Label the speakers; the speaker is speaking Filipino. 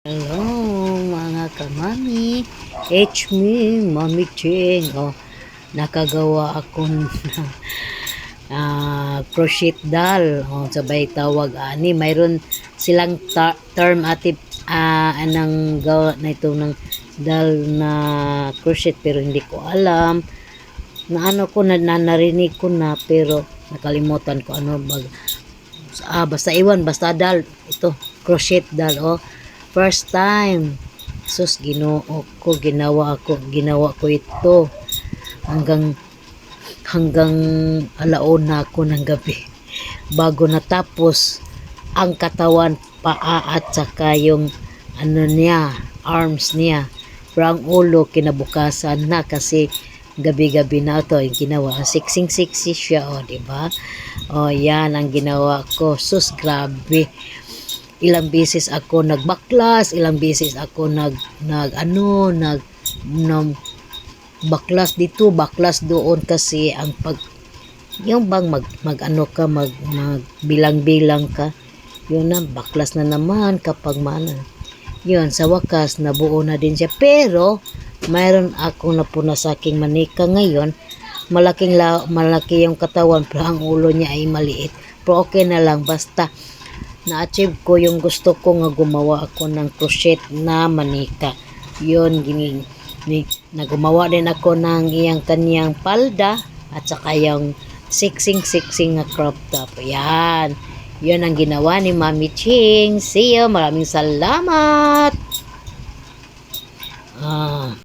Speaker 1: Hello mga kamami, it's me, Mami Ching. Nakagawa ako ng crochet doll. Sabay tawag ani. Mayroon silang term ati anang gawa na ito ng doll na crochet pero hindi ko alam. Na ano ko narinig ko na pero nakalimutan ko ano basta iwan basta doll ito crochet doll. First time. Sus, Ginoo ko, ginawa ko ito hanggang alauna ako ng gabi bago natapos ang katawan, paa at saka yung ano niya, arms niya. Pero ang ulo kinabukasan na kasi gabi-gabi na ito yung ginawa. Siksing-siksi siya, diba? Yan ang ginawa ko. Sus, grabe. Ilang beses ako nagbaklas, ilang beses ako baklas dito, baklas doon kasi ang yung bang mag bilang-bilang ka, yun na, baklas na naman kapag yun, sa wakas nabuo na din siya. Pero mayroon akong napuna sa aking manika ngayon, malaki yung katawan pero ang ulo niya ay maliit. Pero okay na lang, basta na-achieve ko yung gusto ko nga gumawa ako ng crochet na manika. Yun, gumawa din ako ng iyang kanyang palda at saka yung siksing na crop top. Yan. Yun ang ginawa ni Mami Ching. See you. Maraming salamat.